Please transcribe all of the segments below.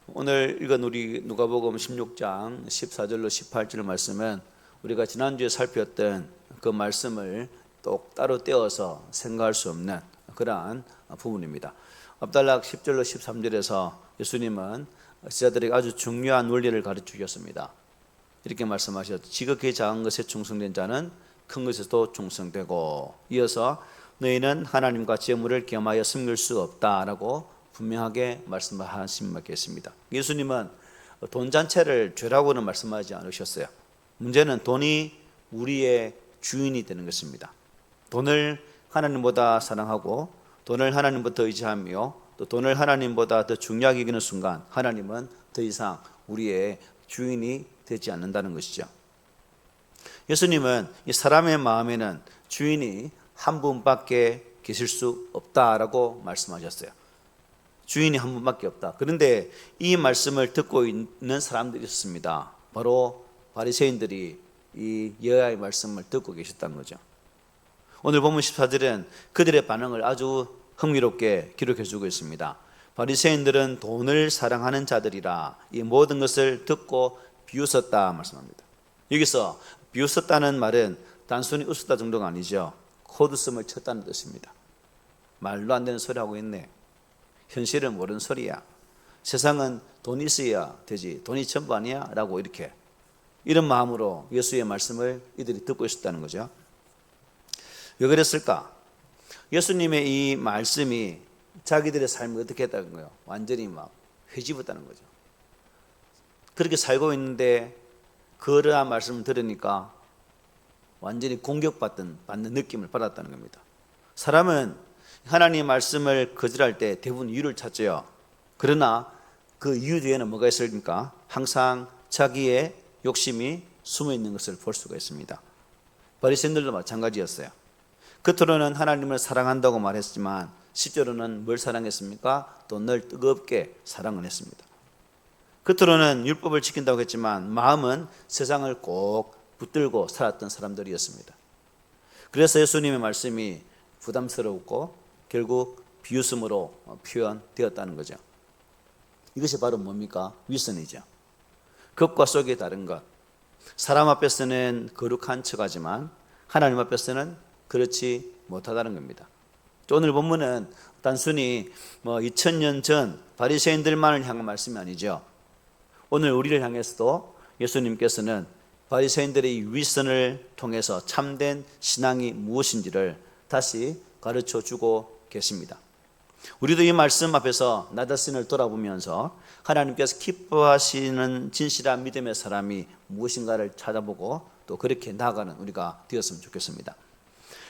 오늘 읽은 우리 누가복음 16장 14절로 18절 말씀은 우리가 지난주에 살폈던 그 말씀을 또 따로 떼어서 생각할 수 없는 그러한 부분입니다. 앞단락 10절로 13절에서 예수님은 제자들에게 아주 중요한 원리를 가르쳐 주셨습니다. 이렇게 말씀하셨죠. 지극히 작은 것에 충성된 자는 큰 것에도 충성되고, 이어서 너희는 하나님과 재물을 겸하여 섬길 수 없다라고 분명하게 말씀하신 바가 있습니다. 예수님은 돈 자체를 죄라고는 말씀하지 않으셨어요. 문제는 돈이 우리의 주인이 되는 것입니다. 돈을 하나님보다 사랑하고 돈을 하나님보다 의지하며 또 돈을 하나님보다 더 중요하게 여기는 순간 하나님은 더 이상 우리의 주인이 되지 않는다는 것이죠. 예수님은 이 사람의 마음에는 주인이 한 분밖에 계실 수 없다라고 말씀하셨어요. 주인이 한 분밖에 없다. 그런데 이 말씀을 듣고 있는 사람들이 있었습니다. 바로 바리새인들이 이 여호와의 말씀을 듣고 계셨다는 거죠. 오늘 본문 14절은 그들의 반응을 아주 흥미롭게 기록해 주고 있습니다. 바리새인들은 돈을 사랑하는 자들이라 이 모든 것을 듣고 비웃었다 말씀합니다. 여기서 비웃었다는 말은 단순히 웃었다 정도가 아니죠. 콧웃음을 쳤다는 뜻입니다. 말도 안 되는 소리 하고 있네. 현실은 모르는 소리야. 세상은 돈이 있어야 되지. 돈이 전부 아니야? 라고 이런 마음으로 예수의 말씀을 이들이 듣고 있었다는 거죠. 왜 그랬을까? 예수님의 이 말씀이 자기들의 삶을 어떻게 했다는 거예요? 완전히 막 회집었다는 거죠. 그렇게 살고 있는데 그러한 말씀을 들으니까 완전히 공격받는 느낌을 받았다는 겁니다. 사람은 하나님의 말씀을 거절할 때 대부분 이유를 찾죠. 그러나 그 이유 뒤에는 뭐가 있습니까? 항상 자기의 욕심이 숨어 있는 것을 볼 수가 있습니다. 바리새인들도 마찬가지였어요. 겉으로는 하나님을 사랑한다고 말했지만 실제로는 뭘 사랑했습니까? 돈을 뜨겁게 사랑을 했습니다. 겉으로는 율법을 지킨다고 했지만 마음은 세상을 꼭 붙들고 살았던 사람들이었습니다. 그래서 예수님의 말씀이 부담스럽고 결국 비웃음으로 표현되었다는 거죠. 이것이 바로 뭡니까? 위선이죠. 겉과 속이 다른 것. 사람 앞에서는 거룩한 척하지만 하나님 앞에서는 그렇지 못하다는 겁니다. 오늘 본문은 단순히 2000년 전 바리새인들만을 향한 말씀이 아니죠. 오늘 우리를 향해서도 예수님께서는 바리새인들의 위선을 통해서 참된 신앙이 무엇인지를 다시 가르쳐 주고 계십니다. 우리도 이 말씀 앞에서 나 자신을 돌아보면서 하나님께서 기뻐하시는 진실한 믿음의 사람이 무엇인가를 찾아보고 또 그렇게 나아가는 우리가 되었으면 좋겠습니다.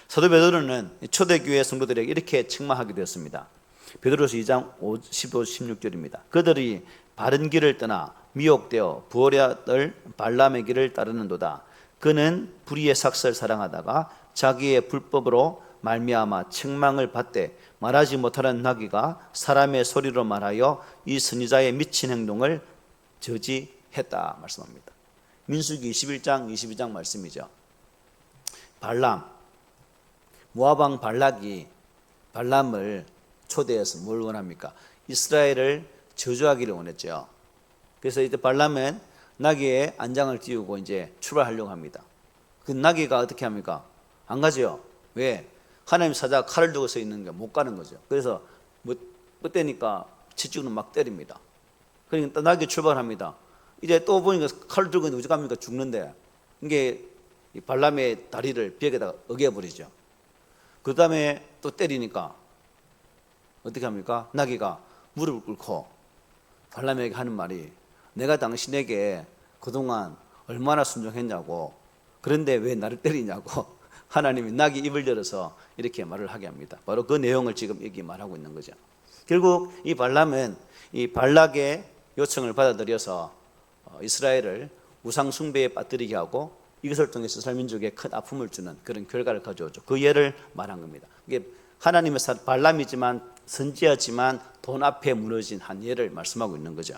사도 베드로는 초대교회 성도들에게 이렇게 책망하게 되었습니다. 베드로서 2장 15, 16절입니다. 그들이 바른 길을 떠나 미혹되어 부어려들 발람의 길을 따르는도다. 그는 불의의 삭설 사랑하다가 자기의 불법으로 말미암아 책망을 받되 말하지 못하는 나귀가 사람의 소리로 말하여 이 선지자의 미친 행동을 저지했다 말씀합니다. 민수기 21장 22장 말씀이죠. 발람, 모압왕 발락이 발람을 초대해서 뭘 원합니까? 이스라엘을 저주하기를 원했죠. 그래서 이제 발람은 나귀에 안장을 띄우고 이제 출발하려고 합니다. 그 나귀가 어떻게 합니까? 안 가죠. 왜? 하나님 사자가 칼을 두고 서 있는 게 못 가는 거죠. 그래서 못 때니까 채찍으로 막 때립니다. 그러니까 나귀 출발합니다. 이제 또 보니까 칼을 들고 있는데 어디 갑니까? 죽는데 이게 발람의 다리를 벽에다가 어겨버리죠. 그 다음에 또 때리니까 어떻게 합니까? 나귀가 무릎을 꿇고 발람에게 하는 말이 내가 당신에게 그동안 얼마나 순종했냐고, 그런데 왜 나를 때리냐고 하나님이 나귀 입을 열어서 이렇게 말을 하게 합니다. 바로 그 내용을 지금 여기 말하고 있는 거죠. 결국 이 발람은 이 발락의 요청을 받아들여서 이스라엘을 우상 숭배에 빠뜨리게 하고 이것을 통해서 이스라엘 민족에 큰 아픔을 주는 그런 결과를 가져오죠. 그 예를 말한 겁니다. 이게 하나님의 발람이지만 선지자지만 돈 앞에 무너진 한 예를 말씀하고 있는 거죠.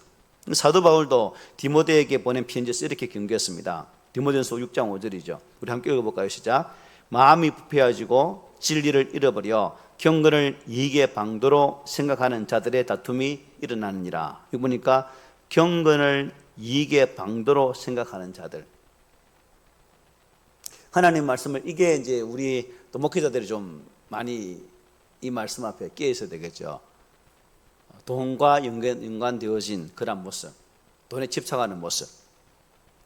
사도 바울도 디모데에게 보낸 편지에서 이렇게 경고했습니다. 디모데전서 6장 5절이죠. 우리 함께 읽어볼까요? 시작. 마음이 부패해지고 진리를 잃어버려 경건을 이익의 방도로 생각하는 자들의 다툼이 일어나느니라. 여기 보니까 경건을 이익의 방도로 생각하는 자들. 하나님 말씀을 이게 이제 우리 또 목회자들이 좀 많이 이 말씀 앞에 끼어 있어야 되겠죠. 돈과 연관되어진 그런 모습, 돈에 집착하는 모습,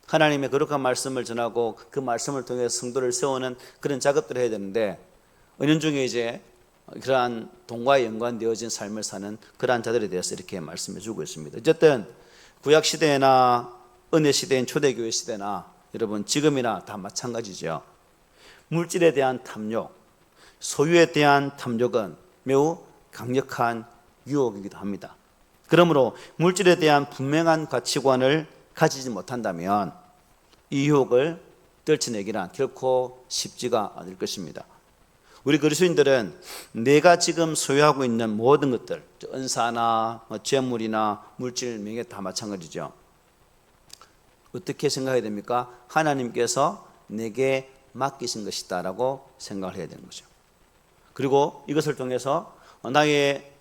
하나님의 거룩한 말씀을 전하고 그 말씀을 통해 성도를 세우는 그런 작업들을 해야 되는데, 은연중에 이제 그러한 돈과 연관되어진 삶을 사는 그러한 자들에 대해서 이렇게 말씀해 주고 있습니다. 어쨌든 구약 시대나 은혜 시대인 초대교회 시대나 여러분 지금이나 다 마찬가지죠. 물질에 대한 탐욕, 소유에 대한 탐욕은 매우 강력한 유혹이기도 합니다. 그러므로 물질에 대한 분명한 가치관을 가지지 못한다면 이 유혹을 떨쳐내기란 결코 쉽지가 않을 것입니다. 우리 그리스도인들은 내가 지금 소유하고 있는 모든 것들, 은사나 재물이나 물질, 명예 다 마찬가지죠. 어떻게 생각해야 됩니까? 하나님께서 내게 맡기신 것이다 라고 생각을 해야 되는 거죠. 그리고 이것을 통해서 나의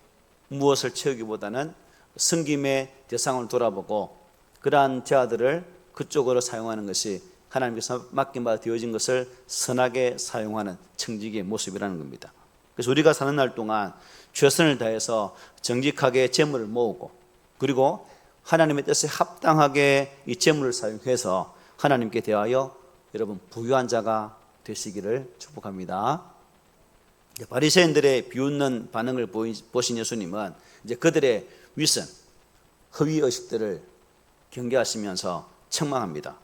무엇을 채우기보다는 섬김의 대상을 돌아보고 그러한 자들을 그쪽으로 사용하는 것이 하나님께서 맡김받아 되어진 것을 선하게 사용하는 청지기의 모습이라는 겁니다. 그래서 우리가 사는 날 동안 최선을 다해서 정직하게 재물을 모으고, 그리고 하나님의 뜻에 합당하게 이 재물을 사용해서 하나님께 대하여 여러분 부유한 자가 되시기를 축복합니다. 바리새인들의 비웃는 반응을 보신 예수님은 이제 그들의 위선, 허위 의식들을 경계하시면서 책망합니다.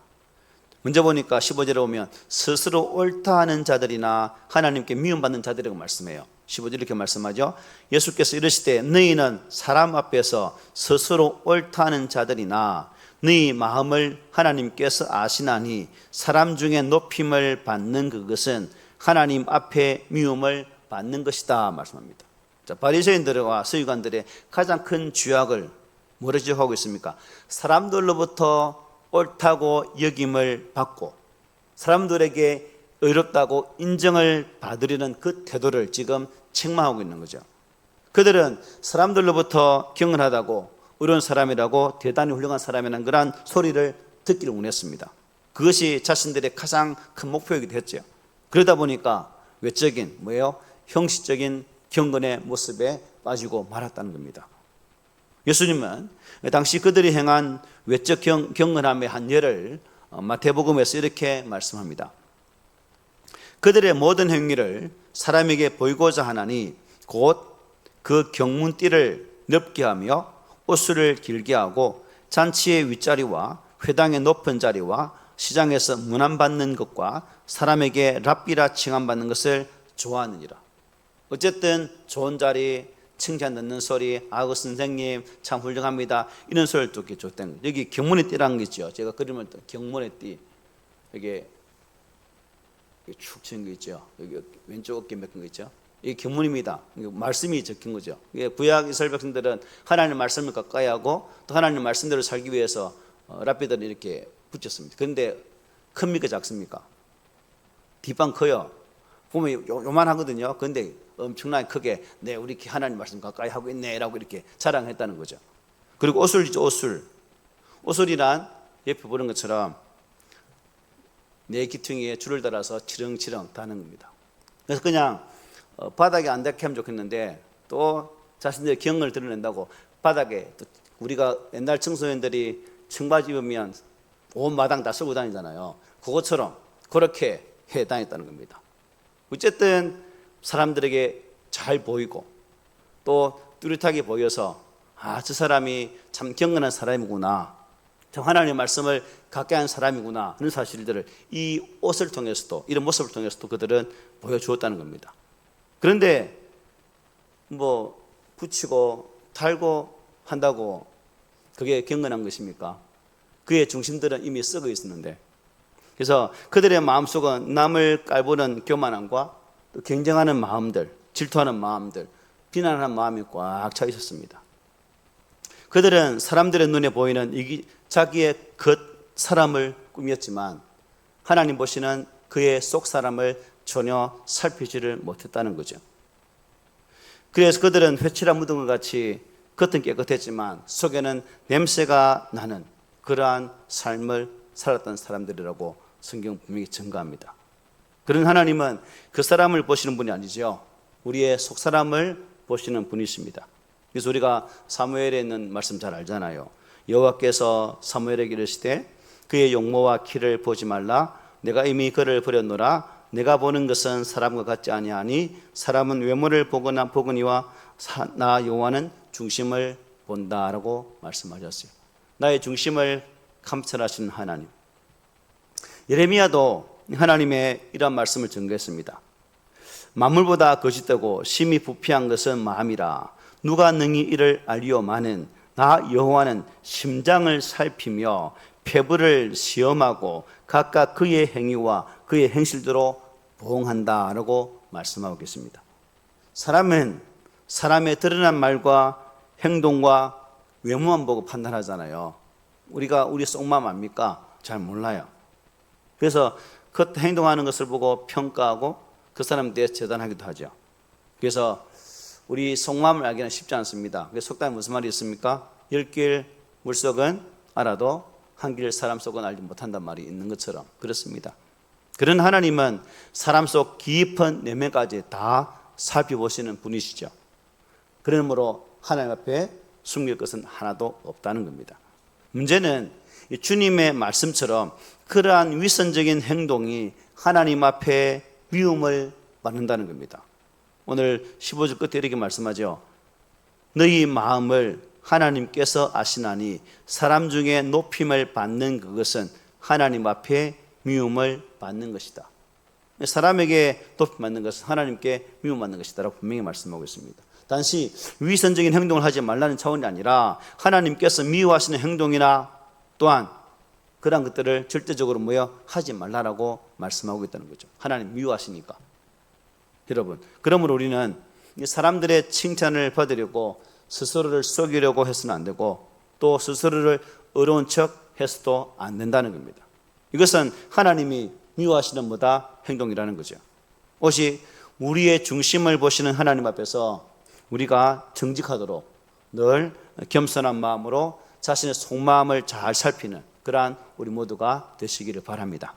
먼저 보니까 15절에 보면 스스로 옳다 하는 자들이나 하나님께 미움받는 자들이라고 말씀해요. 15절 이렇게 말씀하죠. 예수께서 이르시되 너희는 사람 앞에서 스스로 옳다 하는 자들이나 너희 마음을 하나님께서 아시나니 사람 중에 높임을 받는 그것은 하나님 앞에 미움을 받는 것이다 말씀합니다. 자, 바리새인들과 서기관들의 가장 큰 죄악을 뭐라 지적하고 있습니까? 사람들로부터 옳다고 여김을 받고 사람들에게 의롭다고 인정을 받으려는 그 태도를 지금 책망하고 있는 거죠. 그들은 사람들로부터 경건하다고 의로운 사람이라고 대단히 훌륭한 사람이라는 그런 소리를 듣기를 원했습니다. 그것이 자신들의 가장 큰 목표이기도 했죠. 그러다 보니까 외적인 뭐예요? 형식적인 경건의 모습에 빠지고 말았다는 겁니다. 예수님은 당시 그들이 행한 외적 경건함의 한 예를 마태복음에서 이렇게 말씀합니다. 그들의 모든 행위를 사람에게 보이고자 하나니 곧 그 경문띠를 넓게 하며 옷수를 길게 하고 잔치의 윗자리와 회당의 높은 자리와 시장에서 문안받는 것과 사람에게 랍비라 칭함받는 것을 좋아하느니라. 어쨌든 좋은 자리, 칭찬 듣는 소리, 그 선생님 참 훌륭합니다, 이런 소리를 듣기 좋다는 거예요. 여기 경문의 띠라는 게 있죠. 제가 그림을 경문의 띠, 여기 축 치는 거 있죠. 여기 왼쪽 어깨 몇 건 거 있죠. 이게 경문입니다. 말씀이 적힌 거죠. 구약 이스라엘 백성들은 하나님의 말씀을 가까이 하고 또 하나님의 말씀대로 살기 위해서 랍비들을 이렇게 붙였습니다. 그런데 큽니까 작습니까? 뒷방 커요. 보면 요만하거든요. 그런데 엄청나게 크게 우리 하나님 말씀 가까이 하고 있네 라고 이렇게 자랑했다는 거죠. 그리고 옷술이죠. 옷술이란 옆에 보는 것처럼 내 기퉁이에 줄을 달아서 치렁치렁 다는 겁니다. 그래서 그냥 바닥에 안 닿게 하면 좋겠는데 또 자신들의 경을 드러낸다고 바닥에, 또 우리가 옛날 청소년들이 청바지 입으면 온 마당 다 쓰고 다니잖아요. 그것처럼 그렇게 해 다녔다는 겁니다. 어쨌든 사람들에게 잘 보이고 또 뚜렷하게 보여서 저 사람이 참 경건한 사람이구나, 참 하나님의 말씀을 가까이 하는 사람이구나 하는 사실들을 이 옷을 통해서도, 이런 모습을 통해서도 그들은 보여주었다는 겁니다. 그런데 뭐 붙이고 달고 한다고 그게 경건한 것입니까? 그의 중심들은 이미 썩어 있었는데, 그래서 그들의 마음속은 남을 깔보는 교만함과 또 경쟁하는 마음들, 질투하는 마음들, 비난하는 마음이 꽉 차 있었습니다. 그들은 사람들의 눈에 보이는 자기의 겉 사람을 꾸몄지만 하나님 보시는 그의 속 사람을 전혀 살피지를 못했다는 거죠. 그래서 그들은 회칠한 무덤과 같이 겉은 깨끗했지만 속에는 냄새가 나는 그러한 삶을 살았던 사람들이라고 성경 분명히 증거합니다. 그런 하나님은 그 사람을 보시는 분이 아니죠. 우리의 속사람을 보시는 분이십니다. 그래서 우리가 사무엘에 있는 말씀 잘 알잖아요. 여호와께서 사무엘에게 이르시되 그의 용모와 키를 보지 말라. 내가 이미 그를 버렸노라. 내가 보는 것은 사람과 같지 아니하니 사람은 외모를 보거니와 나 여호와는 중심을 본다라고 말씀하셨어요. 나의 중심을 감찰하시는 하나님. 예레미야도 하나님의 이런 말씀을 증거했습니다. 만물보다 거짓되고 심히 부패한 것은 마음이라. 누가 능히 이를 알리오마는 나 여호와는 심장을 살피며 폐부를 시험하고 각각 그의 행위와 그의 행실대로 보응한다라고 말씀하고 계십니다. 사람은 사람의 드러난 말과 행동과 외모만 보고 판단하잖아요. 우리가 우리 속마음 압니까? 잘 몰라요. 그래서 그 행동하는 것을 보고 평가하고 그 사람에 대해서 재단하기도 하죠. 그래서 우리 속마음을 알기는 쉽지 않습니다. 속담에 무슨 말이 있습니까? 10길 물속은 알아도 한 길 사람 속은 알지 못한단 말이 있는 것처럼 그렇습니다. 그런 하나님은 사람 속 깊은 내면까지 다 살펴보시는 분이시죠. 그러므로 하나님 앞에 숨길 것은 하나도 없다는 겁니다. 문제는 주님의 말씀처럼 그러한 위선적인 행동이 하나님 앞에 미움을 받는다는 겁니다. 오늘 15절 끝에 이렇게 말씀하죠. 너희 마음을 하나님께서 아시나니 사람 중에 높임을 받는 그것은 하나님 앞에 미움을 받는 것이다. 사람에게 높임 받는 것은 하나님께 미움 받는 것이다 라고 분명히 말씀하고 있습니다. 단지 위선적인 행동을 하지 말라는 차원이 아니라 하나님께서 미워하시는 행동이나 또한 그런 것들을 절대적으로 하지 말라라고 말씀하고 있다는 거죠. 하나님 미워하시니까. 여러분, 그러므로 우리는 사람들의 칭찬을 받으려고 스스로를 속이려고 해서는 안 되고 또 스스로를 어려운 척 해서도 안 된다는 겁니다. 이것은 하나님이 미워하시는 행동이라는 거죠. 오직 우리의 중심을 보시는 하나님 앞에서 우리가 정직하도록 늘 겸손한 마음으로 자신의 속마음을 잘 살피는 그러한 우리 모두가 되시기를 바랍니다.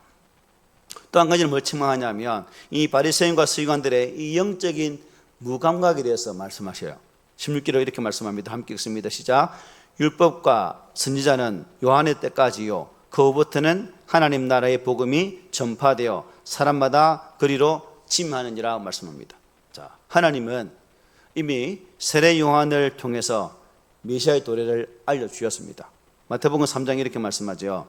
또 한 가지는 뭘 책망하냐면 이 바리새인과 서기관들의 이 영적인 무감각에 대해서 말씀하셔요. 16절로 이렇게 말씀합니다. 함께 읽습니다. 시작. 율법과 선지자는 요한의 때까지요 그 후부터는 하나님 나라의 복음이 전파되어 사람마다 그리로 침하느니라 말씀합니다. 자, 하나님은 이미 세례 요한을 통해서 메시아의 도래를 알려주셨습니다. 마태복음 3장 이렇게 말씀하죠.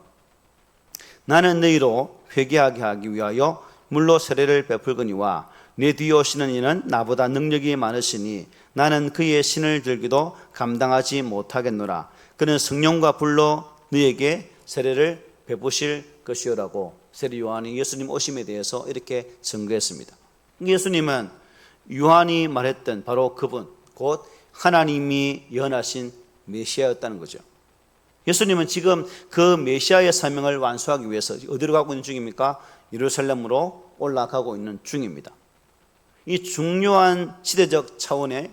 나는 너희로 회개하게 하기 위하여 물로 세례를 베풀거니와 내 뒤에 오시는 이는 나보다 능력이 많으시니 나는 그의 신을 들기도 감당하지 못하겠노라. 그는 성령과 불로 너희에게 세례를 베푸실 것이요라고 세례 요한이 예수님 오심에 대해서 이렇게 증거했습니다. 예수님은 요한이 말했던 바로 그분 곧 하나님이 예언하신 메시아였다는 거죠. 예수님은 지금 그 메시아의 사명을 완수하기 위해서 어디로 가고 있는 중입니까? 예루살렘으로 올라가고 있는 중입니다. 이 중요한 시대적 차원의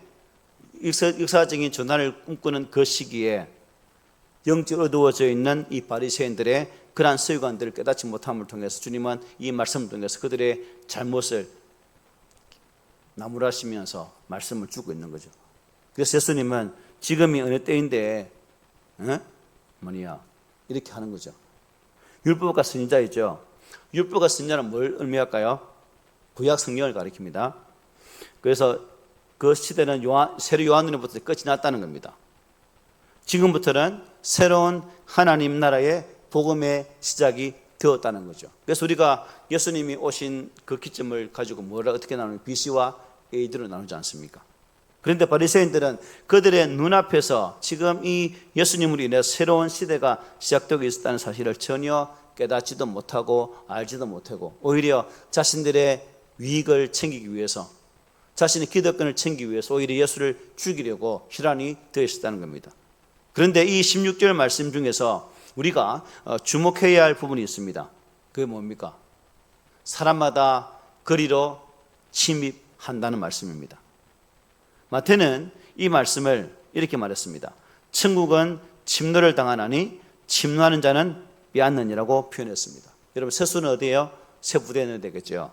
역사적인 전환을 꿈꾸는 그 시기에 영적으로 어두워져 있는 이 바리새인들의 그러한 서기관들을 깨닫지 못함을 통해서 주님은 이 말씀을 통해서 그들의 잘못을 나무라시면서 말씀을 주고 있는 거죠. 그래서 예수님은 지금이 어느 때인데 이렇게 하는 거죠. 율법과 선지자이죠. 율법과 선지자는 뭘 의미할까요? 구약 성경을 가리킵니다. 그래서 그 시대는 세례 요한으로부터 끝이 났다는 겁니다. 지금부터는 새로운 하나님 나라의 복음의 시작이 되었다는 거죠. 그래서 우리가 예수님이 오신 그 기점을 가지고 어떻게 나누는 BC와 AD로 나누지 않습니까? 그런데 바리새인들은 그들의 눈앞에서 지금 이 예수님으로 인해 새로운 시대가 시작되고 있었다는 사실을 전혀 깨닫지도 못하고 알지도 못하고 오히려 자신들의 위익을 챙기기 위해서 자신의 기득권을 챙기기 위해서 오히려 예수를 죽이려고 혈안이 되어 있었다는 겁니다. 그런데 이 16절 말씀 중에서 우리가 주목해야 할 부분이 있습니다. 그게 뭡니까? 사람마다 거리로 침입한다는 말씀입니다. 마태는 이 말씀을 이렇게 말했습니다. 천국은 침노를 당하나니 침노하는 자는 빼앗느니라고 표현했습니다. 여러분, 세수는 어디예요? 새 부대는 되겠죠.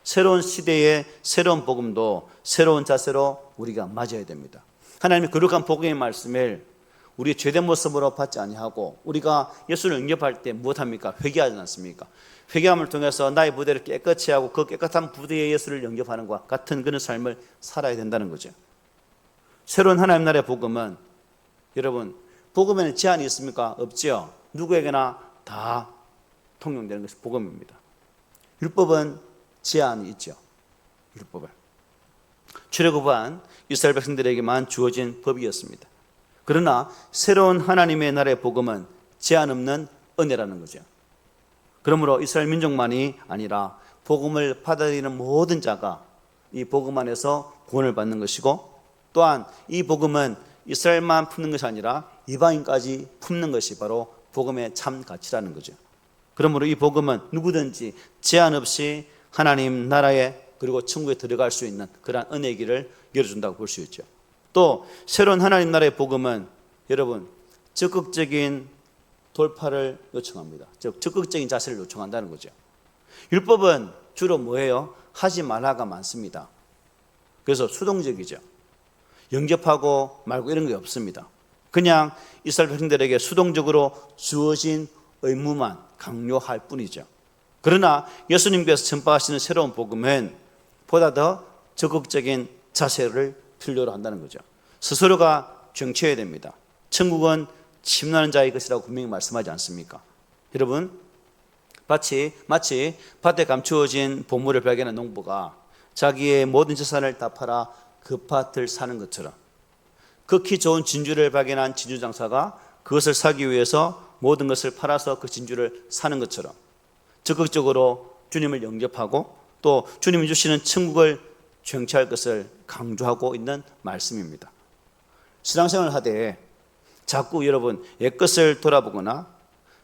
새로운 시대의 새로운 복음도 새로운 자세로 우리가 맞아야 됩니다. 하나님의 거룩한 복음의 말씀을 우리의 죄된 모습으로 받지 아니하고 우리가 예수를 영접할 때 무엇합니까? 회개하지 않습니까? 회개함을 통해서 나의 부대를 깨끗이 하고 그 깨끗한 부대에 예수를 영접하는 것과 같은 그런 삶을 살아야 된다는 거죠. 새로운 하나님 나라의 복음은, 여러분, 복음에는 제한이 있습니까? 없죠. 누구에게나 다 통용되는 것이 복음입니다. 율법은 제한이 있죠. 율법은 출애굽한 이스라엘 백성들에게만 주어진 법이었습니다. 그러나 새로운 하나님의 나라의 복음은 제한 없는 은혜라는 거죠. 그러므로 이스라엘 민족만이 아니라 복음을 받아들이는 모든 자가 이 복음 안에서 구원을 받는 것이고, 또한 이 복음은 이스라엘만 품는 것이 아니라 이방인까지 품는 것이 바로 복음의 참 가치라는 거죠. 그러므로 이 복음은 누구든지 제한 없이 하나님 나라에 그리고 천국에 들어갈 수 있는 그러한 은혜의 길을 열어준다고 볼 수 있죠. 또 새로운 하나님 나라의 복음은, 여러분, 적극적인 돌파를 요청합니다. 즉 적극적인 자세를 요청한다는 거죠. 율법은 주로 뭐예요? 하지 말라가 많습니다. 그래서 수동적이죠. 영접하고 말고 이런 게 없습니다. 그냥 이스라엘 백성들에게 수동적으로 주어진 의무만 강요할 뿐이죠. 그러나 예수님께서 전파하시는 새로운 복음은 보다 더 적극적인 자세를 필요로 한다는 거죠. 스스로가 정치해야 됩니다. 천국은 침노하는 자의 것이라고 분명히 말씀하지 않습니까? 여러분, 마치 밭에 감추어진 보물을 발견한 농부가 자기의 모든 재산을 다 팔아 그 밭을 사는 것처럼, 극히 좋은 진주를 발견한 진주 장사가 그것을 사기 위해서 모든 것을 팔아서 그 진주를 사는 것처럼 적극적으로 주님을 영접하고 또 주님이 주시는 천국을 쟁취할 것을 강조하고 있는 말씀입니다. 신앙생활을 하되 자꾸 여러분 옛것을 돌아보거나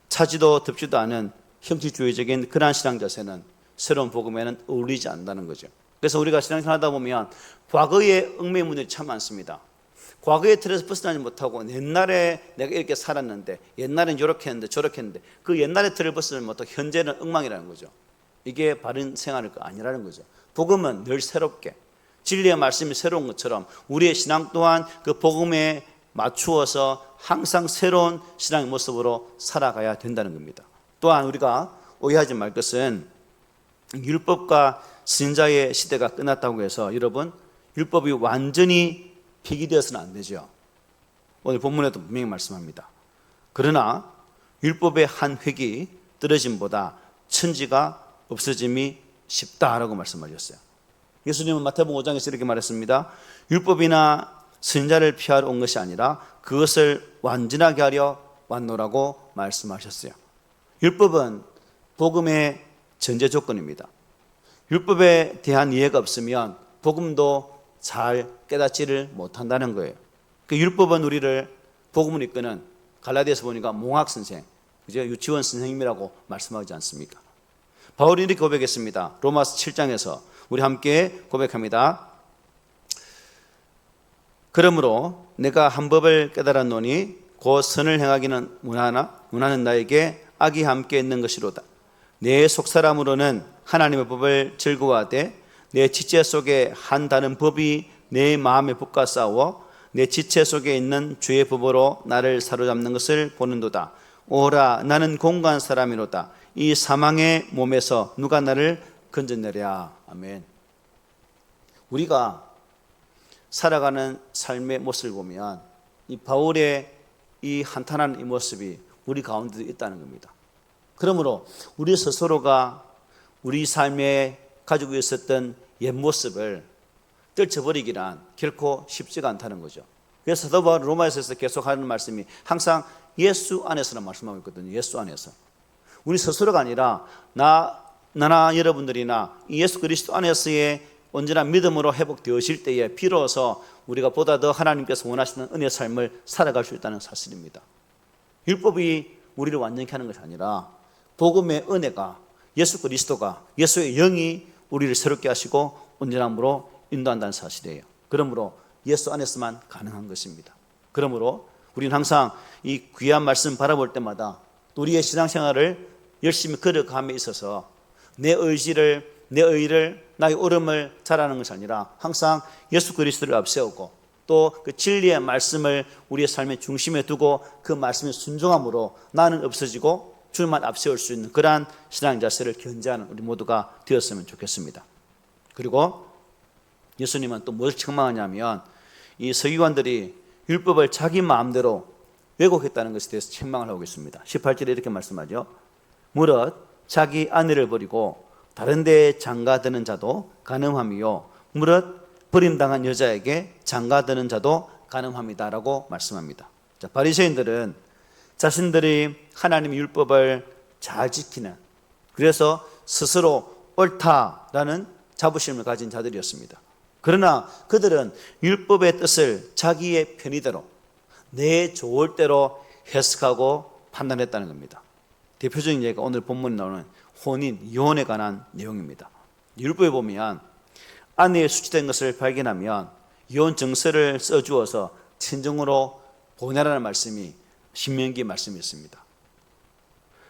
차지도 덮지도 않은 형식주의적인 그러한 신앙 자세는 새로운 복음에는 어울리지 않는다는 거죠. 그래서 우리가 신앙생활 하다 보면 과거의 얽매이문들이 참 많습니다. 과거의 틀에서 벗어나지 못하고 옛날에 내가 이렇게 살았는데, 옛날엔 이렇게 했는데 저렇게 했는데, 그 옛날의 틀을 벗어나지 못하고 현재는 엉망이라는 거죠. 이게 바른 생활일 거 아니라는 거죠. 복음은 늘 새롭게, 진리의 말씀이 새로운 것처럼 우리의 신앙 또한 그 복음에 맞추어서 항상 새로운 신앙의 모습으로 살아가야 된다는 겁니다. 또한 우리가 오해하지 말 것은 율법과 선지자의 시대가 끝났다고 해서 여러분 율법이 완전히 폐기되어서는 안 되죠. 오늘 본문에도 분명히 말씀합니다. 그러나 율법의 한 획이 떨어짐보다 천지가 없어짐이 쉽다라고 말씀하셨어요. 예수님은 마태복음 5장에서 이렇게 말했습니다. 율법이나 선지자를 피하러 온 것이 아니라 그것을 완전하게 하려 왔노라고 말씀하셨어요. 율법은 복음의 전제 조건입니다. 율법에 대한 이해가 없으면 복음도 잘 깨닫지를 못한다는 거예요. 그 율법은 우리를, 복음을 이끄는, 갈라디아서 보니까 몽학 선생, 그죠? 유치원 선생님이라고 말씀하지 않습니까? 바울이 이렇게 고백했습니다. 로마서 7장에서 우리 함께 고백합니다. 그러므로 내가 한 법을 깨달았노니 곧 선을 행하기는 원하는 나에게 악이 함께 있는 것이로다. 내 속사람으로는 하나님의 법을 즐거워하되 내 지체 속에 한 다른 법이 내 마음에 붙어 싸워 내 지체 속에 있는 죄의 법으로 나를 사로잡는 것을 보는도다. 오라, 나는 공고한 사람이로다. 이 사망의 몸에서 누가 나를 건져내랴. 아멘. 우리가 살아가는 삶의 모습을 보면 이 바울의 이 한탄한 이 모습이 우리 가운데도 있다는 겁니다. 그러므로 우리 스스로가 우리 삶에 가지고 있었던 옛 모습을 떨쳐버리기란 결코 쉽지가 않다는 거죠. 그래서 사도 바울 로마에서 계속 하는 말씀이 항상 예수 안에서는 말씀하고 있거든요. 예수 안에서. 우리 스스로가 아니라 나나 여러분들이나 예수 그리스도 안에서의 온전한 믿음으로 회복되어질 때에 비로소 우리가 보다 더 하나님께서 원하시는 은혜의 삶을 살아갈 수 있다는 사실입니다. 율법이 우리를 완전히 하는 것이 아니라 복음의 은혜가, 예수 그리스도가, 예수의 영이 우리를 새롭게 하시고 온전함으로 인도한다는 사실이에요. 그러므로 예수 안에서만 가능한 것입니다. 그러므로 우리는 항상 이 귀한 말씀 바라볼 때마다 우리의 신앙생활을 열심히 걸어감에 있어서 내 의를 나의 옳음을 잘하는 것이 아니라 항상 예수 그리스도를 앞세우고 또 그 진리의 말씀을 우리의 삶의 중심에 두고 그 말씀의 순종함으로 나는 없어지고 주만 앞세울 수 있는 그러한 신앙 자세를 견지하는 우리 모두가 되었으면 좋겠습니다. 그리고 예수님은 또 무엇을 책망하냐면 이 서기관들이 율법을 자기 마음대로 왜곡했다는 것에 대해서 책망을 하고 있습니다. 18절에 이렇게 말씀하죠. 무릇 자기 아내를 버리고 다른 데에 장가드는 자도 간음함이요 무릇 버림당한 여자에게 장가드는 자도 간음함이다 라고 말씀합니다. 자, 바리새인들은 자신들이 하나님의 율법을 잘 지키는, 그래서 스스로 옳다라는 자부심을 가진 자들이었습니다. 그러나 그들은 율법의 뜻을 자기의 편의대로 내 좋을 대로 해석하고 판단했다는 겁니다. 대표적인 예가 오늘 본문에 나오는 혼인, 이혼에 관한 내용입니다. 율법에 보면 아내의 수치된 것을 발견하면 이혼 증서를 써주어서 친정으로 보내라는 말씀이 신명기 말씀이 있습니다.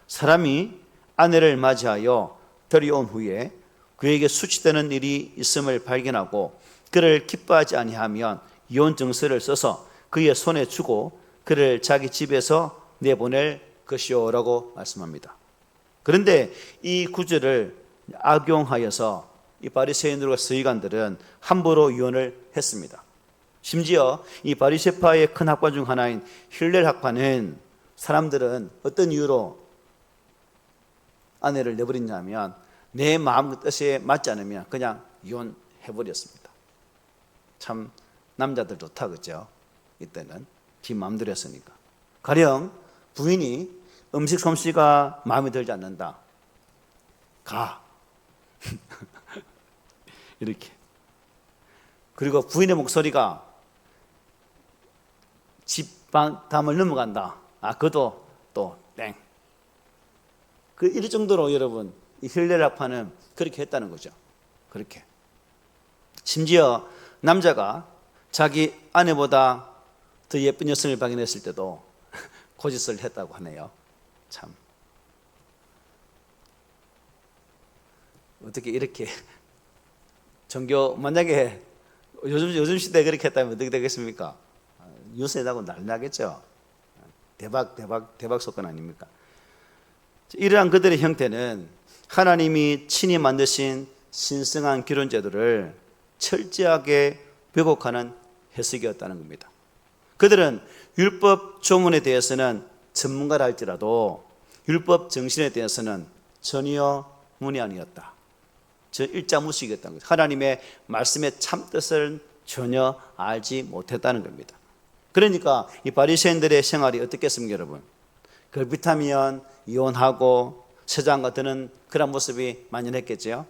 사람이 아내를 맞이하여 들여온 후에 그에게 수치되는 일이 있음을 발견하고 그를 기뻐하지 아니하면 이혼 증서를 써서 그의 손에 주고 그를 자기 집에서 내보낼 것이요라고 말씀합니다. 그런데 이 구절을 악용하여서 이 바리새인들과 서기관들은 함부로 이혼을 했습니다. 심지어 이 바리새파의 큰 학파 중 하나인 힐렐 학파는 사람들은 어떤 이유로 아내를 내버리냐면 내 마음 뜻에 맞지 않으면 그냥 이혼해버렸습니다. 참 남자들 좋다, 그죠? 이때는 지 마음대로 했으니까. 가령 부인이 음식 솜씨가 마음에 들지 않는다, 가 이렇게. 그리고 부인의 목소리가 집 담을 넘어간다, 그것도 또 땡. 이럴 정도로 여러분 이 힐렐 학파는 그렇게 했다는 거죠. 그렇게. 심지어 남자가 자기 아내보다 더 예쁜 여성을 발견했을 때도 거짓을 했다고 하네요. 참 어떻게 이렇게 종교, 만약에 요즘 시대에 그렇게 했다면 어떻게 되겠습니까? 뉴스에다가 난리 나겠죠. 대박 사건 아닙니까? 이러한 그들의 형태는 하나님이 친히 만드신 신성한 결혼 제도를 철저하게 왜곡하는 해석이었다는 겁니다. 그들은 율법 조문에 대해서는 전문가라 할지라도 율법 정신에 대해서는 전혀 문외한이었다. 일자무식이었다는 거죠. 하나님의 말씀의 참뜻을 전혀 알지 못했다는 겁니다. 그러니까 이 바리새인들의 생활이 어떻겠습니까, 여러분? 걸핏하면 이혼하고 세장가 드는 그런 모습이 만연했겠죠.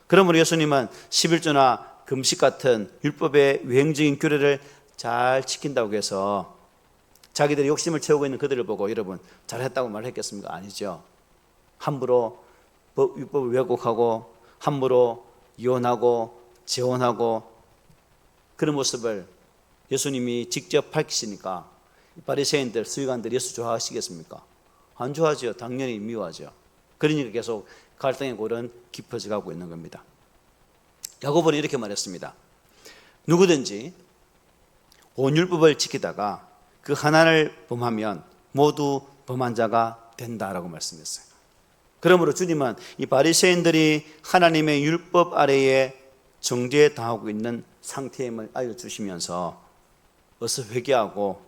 그러므로 예수님은 11조나 금식 같은 율법의 외형적인 규례를 잘 지킨다고 해서 자기들의 욕심을 채우고 있는 그들을 보고 여러분 잘했다고 말했겠습니까? 아니죠. 함부로 율법을 왜곡하고 함부로 이혼하고 재혼하고 그런 모습을 예수님이 직접 밝히시니까 바리새인들, 서기관들 예수 좋아하시겠습니까? 안 좋아하죠. 당연히 미워하죠. 그러니까 계속 갈등의 골은 깊어져 가고 있는 겁니다. 야고보는 이렇게 말했습니다. 누구든지 온 율법을 지키다가 그 하나를 범하면 모두 범한 자가 된다라고 말씀했어요. 그러므로 주님은 이 바리새인들이 하나님의 율법 아래에 정죄에 당하고 있는 상태임을 알려주시면서 어서 회개하고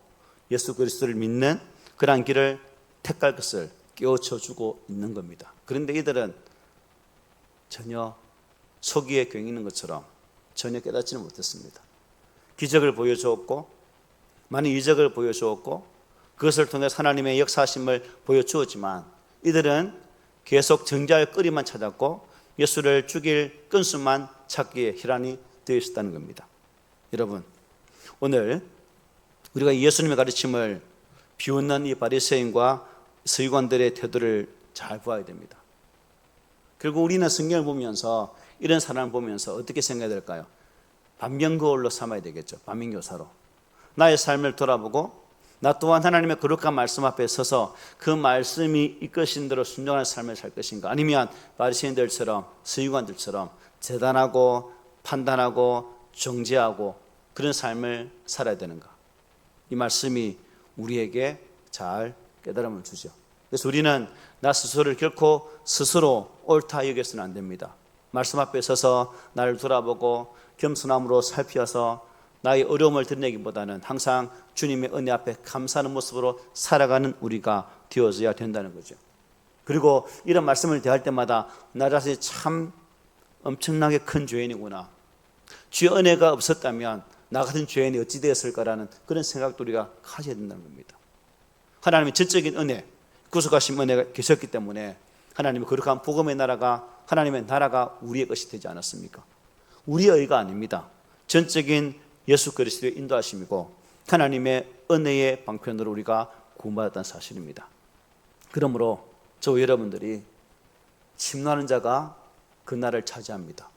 예수 그리스도를 믿는 그러한 길을 택할 것을 깨우쳐주고 있는 겁니다. 그런데 이들은 전혀 소기에 괭이는 것처럼 전혀 깨닫지는 못했습니다. 기적을 보여주었고 많은 이적을 보여주었고 그것을 통해 하나님의 역사하심을 보여주었지만 이들은 계속 정죄할 거리만 찾았고 예수를 죽일 건수만 찾기에 혈안이 되어 있었다는 겁니다. 여러분, 오늘 우리가 예수님의 가르침을 비웃는 이 바리새인과 서기관들의 태도를 잘 보아야 됩니다. 결국 우리는 성경을 보면서 이런 사람을 보면서 어떻게 생각해야 될까요? 반면교사로 삼아야 되겠죠. 반면교사로. 나의 삶을 돌아보고 나 또한 하나님의 거룩한 말씀 앞에 서서 그 말씀이 이끄신 대로 순종하는 삶을 살 것인가? 아니면 바리새인들처럼 서기관들처럼 재단하고 판단하고 정죄하고 그런 삶을 살아야 되는가? 이 말씀이 우리에게 잘 깨달음을 주죠. 그래서 우리는 나 스스로를 결코 스스로 옳다 여겨서는 안 됩니다. 말씀 앞에 서서 나를 돌아보고 겸손함으로 살피어서 나의 어려움을 드러내기보다는 항상 주님의 은혜 앞에 감사하는 모습으로 살아가는 우리가 되어져야 된다는 거죠. 그리고 이런 말씀을 대할 때마다 나 자신이 참 엄청나게 큰 죄인이구나, 주의 은혜가 없었다면 나 같은 죄인이 어찌 되었을까라는 그런 생각도 우리가 가져야 된다는 겁니다. 하나님의 전적인 은혜, 구속하신 은혜가 계셨기 때문에 하나님의 거룩한 복음의 나라가, 하나님의 나라가 우리의 것이 되지 않았습니까? 우리의 의가 아닙니다. 전적인 예수 그리스도의 인도하심이고 하나님의 은혜의 방편으로 우리가 구원받았다는 사실입니다. 그러므로 저와 여러분들이 침노하는 자가 그 나라를 차지합니다.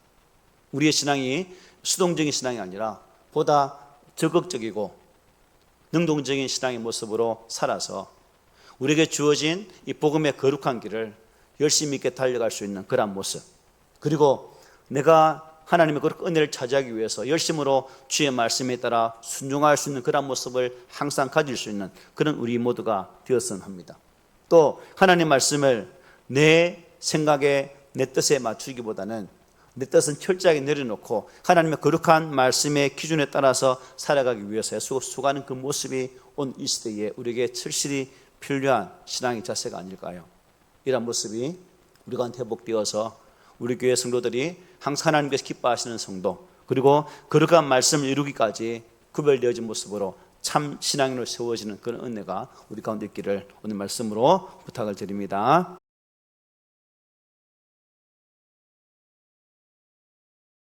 우리의 신앙이 수동적인 신앙이 아니라 보다 적극적이고 능동적인 신앙의 모습으로 살아서 우리에게 주어진 이 복음의 거룩한 길을 열심히 있게 달려갈 수 있는 그런 모습, 그리고 내가 하나님의 그 은혜를 차지하기 위해서 열심으로 주의 말씀에 따라 순종할 수 있는 그런 모습을 항상 가질 수 있는 그런 우리 모두가 되었으면 합니다. 또 하나님 말씀을 내 생각에 내 뜻에 맞추기보다는 내 뜻은 철저하게 내려놓고 하나님의 거룩한 말씀의 기준에 따라서 살아가기 위해서 수고하는 그 모습이 온 이 시대에 우리에게 절실히 필요한 신앙의 자세가 아닐까요? 이런 모습이 우리 가운데 회복되어서 우리 교회 성도들이 항상 하나님께서 기뻐하시는 성도, 그리고 거룩한 말씀을 이루기까지 구별되어진 모습으로 참 신앙인으로 세워지는 그런 은혜가 우리 가운데 있기를 오늘 말씀으로 부탁을 드립니다.